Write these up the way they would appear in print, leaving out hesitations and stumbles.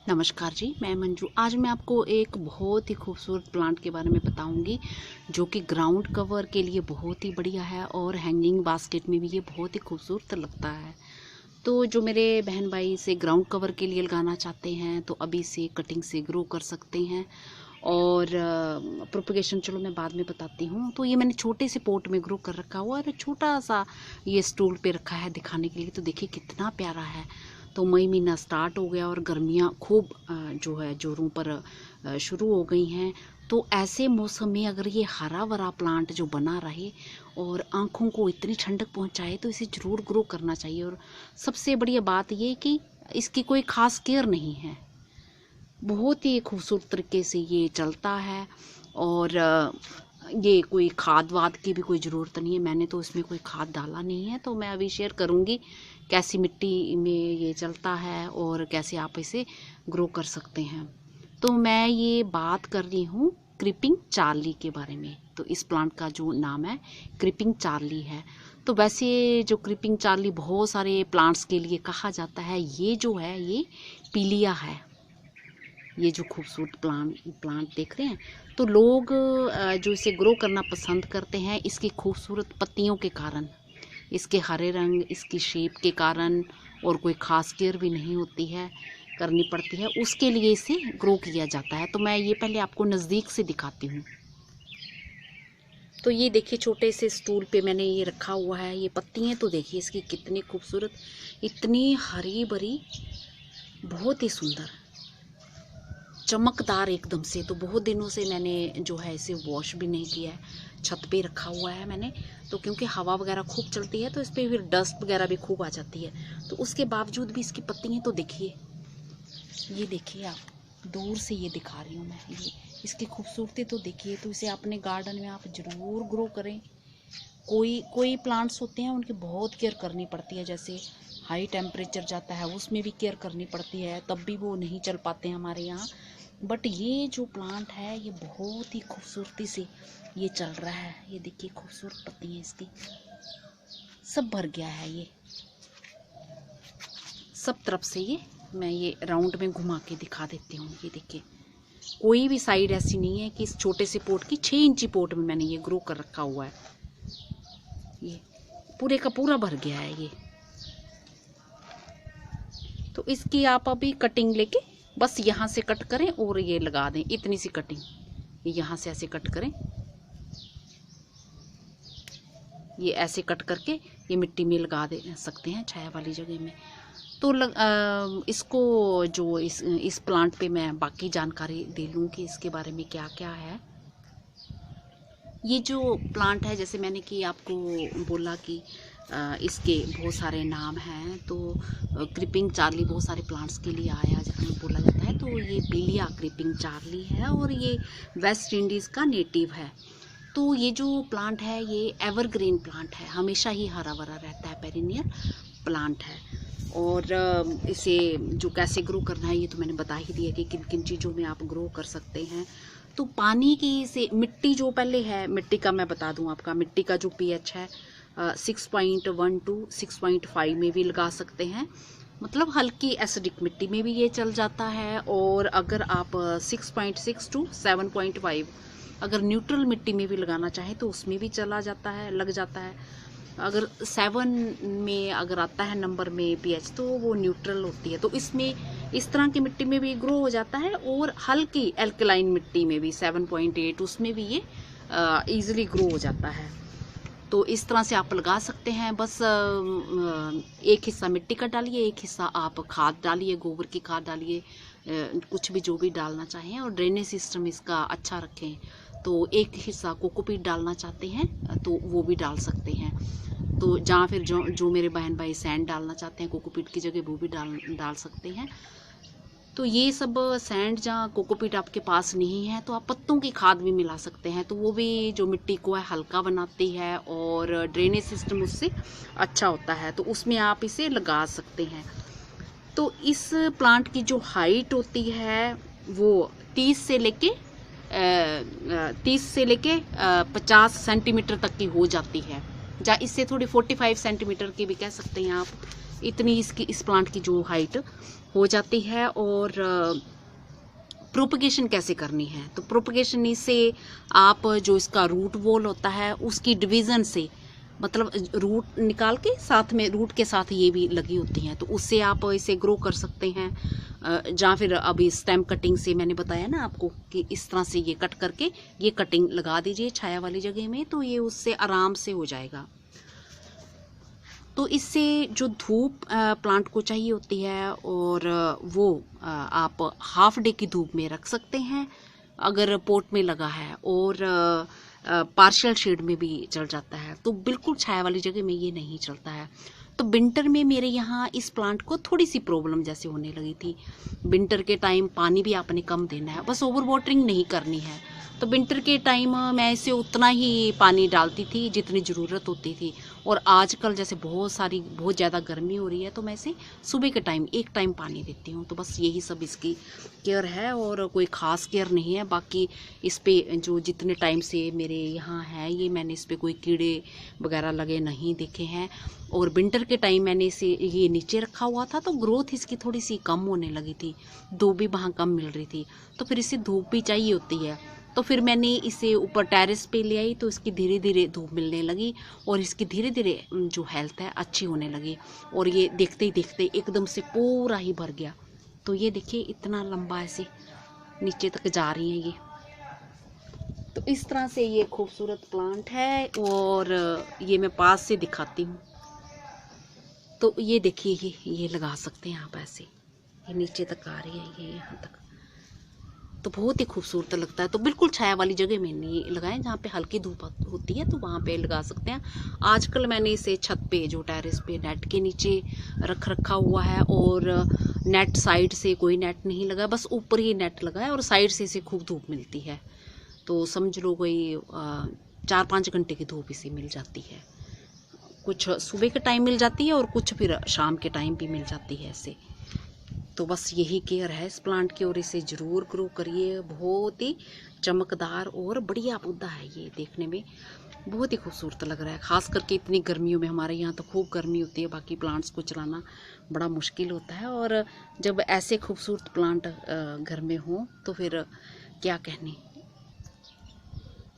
नमस्कार जी, मैं मंजू। आज मैं आपको एक बहुत ही खूबसूरत प्लांट के बारे में बताऊंगी जो कि ग्राउंड कवर के लिए बहुत ही बढ़िया है और हैंगिंग बास्केट में भी ये बहुत ही खूबसूरत लगता है। तो जो मेरे बहन भाई इसे ग्राउंड कवर के लिए लगाना चाहते हैं तो अभी से कटिंग से ग्रो कर सकते हैं। और प्रोपगेशन चलो मैं बाद में बताती हूँ। तो ये मैंने छोटे से पोट में ग्रो कर रखा हुआ और छोटा सा ये स्टूल पे रखा है दिखाने के लिए। तो देखिए कितना प्यारा है। तो मई महीना स्टार्ट हो गया और गर्मियाँ खूब जो है जोरों पर शुरू हो गई हैं। तो ऐसे मौसम में अगर ये हरा भरा प्लांट जो बना रहे और आँखों को इतनी ठंडक पहुँचाए तो इसे ज़रूर ग्रो करना चाहिए। और सबसे बढ़िया बात ये कि इसकी कोई ख़ास केयर नहीं है, बहुत ही खूबसूरत तरीके से ये चलता है। और ये कोई खाद वाद की भी कोई ज़रूरत नहीं है। मैंने तो इसमें कोई खाद डाला नहीं है। तो मैं अभी शेयर करूँगी कैसी मिट्टी में ये चलता है और कैसे आप इसे ग्रो कर सकते हैं। तो मैं ये बात कर रही हूँ क्रीपिंग चार्ली के बारे में। तो इस प्लांट का जो नाम है क्रीपिंग चार्ली है। तो वैसे जो क्रीपिंग चार्ली बहुत सारे प्लांट्स के लिए कहा जाता है, ये जो है ये पीलिया है। ये जो खूबसूरत प्लांट देख रहे हैं, तो लोग जो इसे ग्रो करना पसंद करते हैं इसकी खूबसूरत पत्तियों के कारण, इसके हरे रंग, इसकी शेप के कारण। और कोई ख़ास केयर भी नहीं होती है, करनी पड़ती है, उसके लिए इसे ग्रो किया जाता है। तो मैं ये पहले आपको नज़दीक से दिखाती हूँ। तो ये देखिए छोटे से स्टूल पे मैंने ये रखा हुआ है। ये पत्तियाँ तो देखिए इसकी कितनी खूबसूरत, इतनी हरी भरी, बहुत ही सुंदर, चमकदार एकदम से। तो बहुत दिनों से मैंने जो है इसे वॉश भी नहीं किया है, छत पे रखा हुआ है मैंने। तो क्योंकि हवा वगैरह खूब चलती है तो इस पर फिर डस्ट वगैरह भी खूब आ जाती है। तो उसके बावजूद भी इसकी पत्तियाँ तो देखिए, ये देखिए आप, दूर से ये दिखा रही हूँ मैं, ये इसकी खूबसूरती तो देखिए। तो इसे अपने गार्डन में आप ज़रूर ग्रो करें। कोई प्लांट्स होते हैं उनकी बहुत केयर करनी पड़ती है, जैसे हाई टेम्परेचर जाता है उसमें भी केयर करनी पड़ती है, तब भी वो नहीं चल पाते हैं हमारे यहाँ। बट ये जो प्लांट है ये बहुत ही खूबसूरती से ये चल रहा है। ये देखिए खूबसूरत पत्तियाँ इसकी, सब भर गया है ये सब तरफ से। ये मैं ये राउंड में घुमा के दिखा देती हूँ। ये देखिए कोई भी साइड ऐसी नहीं है कि इस छोटे से पोट की, 6 इंची पोट में मैंने ये ग्रो कर रखा हुआ है। ये पूरे का पूरा भर गया है ये। तो इसकी आप अभी कटिंग लेके बस यहाँ से कट करें और ये लगा दें, इतनी सी कटिंग यहाँ से ऐसे कट करें। ये ऐसे कट करके ये मिट्टी में लगा दे सकते हैं छाया वाली जगह में। तो इसको जो इस प्लांट पे मैं बाकी जानकारी दे लूँ कि इसके बारे में क्या क्या है। ये जो प्लांट है, जैसे मैंने कि आपको बोला कि इसके बहुत सारे नाम हैं। तो क्रीपिंग चार्ली बहुत सारे प्लांट्स के लिए बोला जाता है। तो ये पीलिया क्रीपिंग चार्ली है और ये वेस्ट इंडीज़ का नेटिव है। तो ये जो प्लांट है ये एवरग्रीन प्लांट है, हमेशा ही हरा भरा रहता है, पेरिनियल प्लांट है। और इसे जो कैसे ग्रो करना है ये तो मैंने बता ही दिया कि किन किन चीज़ों में आप ग्रो कर सकते हैं। तो पानी की से मिट्टी जो पहले है, मिट्टी का मैं बता दूं आपका, मिट्टी का जो pH है 6.1 to 6.5 में भी लगा सकते हैं। मतलब हल्की एसिडिक मिट्टी में भी ये चल जाता है। और अगर आप 6.6 to 7.5 अगर न्यूट्रल मिट्टी में भी लगाना चाहें तो उसमें भी चला जाता है, लग जाता है। अगर 7 में अगर आता है नंबर में pH तो वो न्यूट्रल होती है। तो इसमें इस तरह की मिट्टी में भी ग्रो हो जाता है। और हल्की एल्कलाइन मिट्टी में भी 7.8 उसमें भी ये ईजिली ग्रो हो जाता है। तो इस तरह से आप लगा सकते हैं। बस एक हिस्सा मिट्टी का डालिए, एक हिस्सा आप खाद डालिए, गोबर की खाद डालिए, कुछ भी जो भी डालना चाहें। और ड्रेनेज सिस्टम इसका अच्छा रखें। तो एक हिस्सा कोकोपीट डालना चाहते हैं तो वो भी डाल सकते हैं। तो जहाँ फिर जो मेरे बहन भाई सैंड डालना चाहते हैं कोकोपीट की जगह, वो भी डाल सकते हैं। तो ये सब सैंड जहाँ कोकोपीट आपके पास नहीं है तो आप पत्तों की खाद भी मिला सकते हैं। तो वो भी जो मिट्टी को है हल्का बनाती है और ड्रेनेज सिस्टम उससे अच्छा होता है। तो उसमें आप इसे लगा सकते हैं। तो इस प्लांट की जो हाइट होती है वो 30 से लेके 50 सेंटीमीटर तक की हो जाती है, या इससे थोड़ी 45 सेंटीमीटर की भी कह सकते हैं आप। इतनी इसकी इस प्लांट की जो हाइट हो जाती है। और प्रोपगेशन कैसे करनी है, तो प्रोपगेशन इससे आप जो इसका रूट बॉल होता है उसकी डिवीज़न से, मतलब रूट निकाल के साथ में रूट के साथ ये भी लगी होती हैं, तो उससे आप इसे ग्रो कर सकते हैं। या फिर अभी स्टेम कटिंग से मैंने बताया ना आपको कि इस तरह से ये कट करके ये कटिंग लगा दीजिए छाया वाली जगह में, तो ये उससे आराम से हो जाएगा। तो इससे जो धूप प्लांट को चाहिए होती है, और वो आप हाफ डे की धूप में रख सकते हैं अगर पोट में लगा है, और पार्शियल शेड में भी चल जाता है। तो बिल्कुल छाया वाली जगह में ये नहीं चलता है। तो विंटर में मेरे यहाँ इस प्लांट को थोड़ी सी प्रॉब्लम जैसे होने लगी थी। विंटर के टाइम पानी भी आपने कम देना है, बस ओवर वाटरिंग नहीं करनी है। तो विंटर के टाइम मैं इसे उतना ही पानी डालती थी जितनी ज़रूरत होती थी। और आजकल जैसे बहुत ज़्यादा गर्मी हो रही है, तो मैं इसे सुबह के टाइम एक टाइम पानी देती हूँ। तो बस यही सब इसकी केयर है, और कोई ख़ास केयर नहीं है। बाकी इस पे जो जितने टाइम से मेरे यहाँ है, ये मैंने इस पे कोई कीड़े वगैरह लगे नहीं देखे हैं। और विंटर के टाइम मैंने इसे ये नीचे रखा हुआ था, तो ग्रोथ इसकी थोड़ी सी कम होने लगी थी, धूप भी वहाँ कम मिल रही थी, तो फिर इसे धूप भी चाहिए होती है। तो फिर मैंने इसे ऊपर टेरेस पे ले आई, तो इसकी धीरे धीरे धूप मिलने लगी, और इसकी धीरे धीरे जो हेल्थ है अच्छी होने लगी। और ये देखते ही देखते एकदम से पूरा ही भर गया। तो ये देखिए इतना लंबा ऐसे नीचे तक जा रही है ये। तो इस तरह से ये खूबसूरत प्लांट है, और ये मैं पास से दिखाती हूँ। तो ये देखिए ये लगा सकते हैं आप ऐसे, ये नीचे तक आ रही है, ये यहाँ तक, तो बहुत ही खूबसूरत लगता है। तो बिल्कुल छाया वाली जगह में नहीं लगाएं, जहाँ पे हल्की धूप होती है तो वहाँ पे लगा सकते हैं। आजकल मैंने इसे छत पे जो टेरेस पे नेट के नीचे रखा हुआ है, और नेट साइड से कोई नेट नहीं लगा, बस ऊपर ही नेट लगा है, और साइड से इसे खूब धूप मिलती है। तो समझ लो कोई 4-5 घंटे की धूप इसे मिल जाती है। कुछ सुबह के टाइम मिल जाती है, और कुछ फिर शाम के टाइम भी मिल जाती है ऐसे। तो बस यही केयर है इस प्लांट की, और इसे ज़रूर ग्रो करिए। बहुत ही चमकदार और बढ़िया पौधा है ये, देखने में बहुत ही खूबसूरत लग रहा है। ख़ास करके इतनी गर्मियों में, हमारे यहाँ तो खूब गर्मी होती है, बाकी प्लांट्स को चलाना बड़ा मुश्किल होता है, और जब ऐसे खूबसूरत प्लांट घर में हों तो फिर क्या कहने।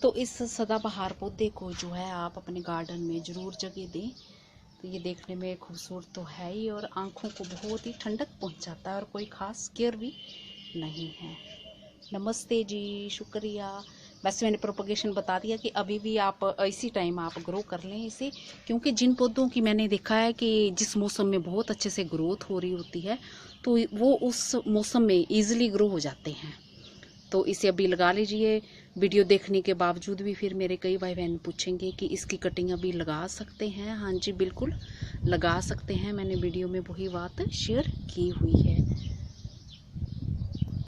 तो इस सदाबहार पौधे को जो है आप अपने गार्डन में ज़रूर जगह दें। तो ये देखने में खूबसूरत तो है ही, और आँखों को बहुत ही ठंडक पहुंचाता है, और कोई ख़ास केयर भी नहीं है। नमस्ते जी, शुक्रिया। वैसे मैंने प्रोपगेशन बता दिया कि अभी भी आप इसी टाइम आप ग्रो कर लें इसे, क्योंकि जिन पौधों की मैंने देखा है कि जिस मौसम में बहुत अच्छे से ग्रोथ हो रही होती है, तो वो उस मौसम में ईज़िली ग्रो हो जाते हैं। तो इसे अभी लगा लीजिए। वीडियो देखने के बावजूद भी फिर मेरे कई भाई बहन पूछेंगे कि इसकी कटिंग अभी लगा सकते हैं। हाँ जी, बिल्कुल लगा सकते हैं, मैंने वीडियो में वही बात शेयर की हुई है।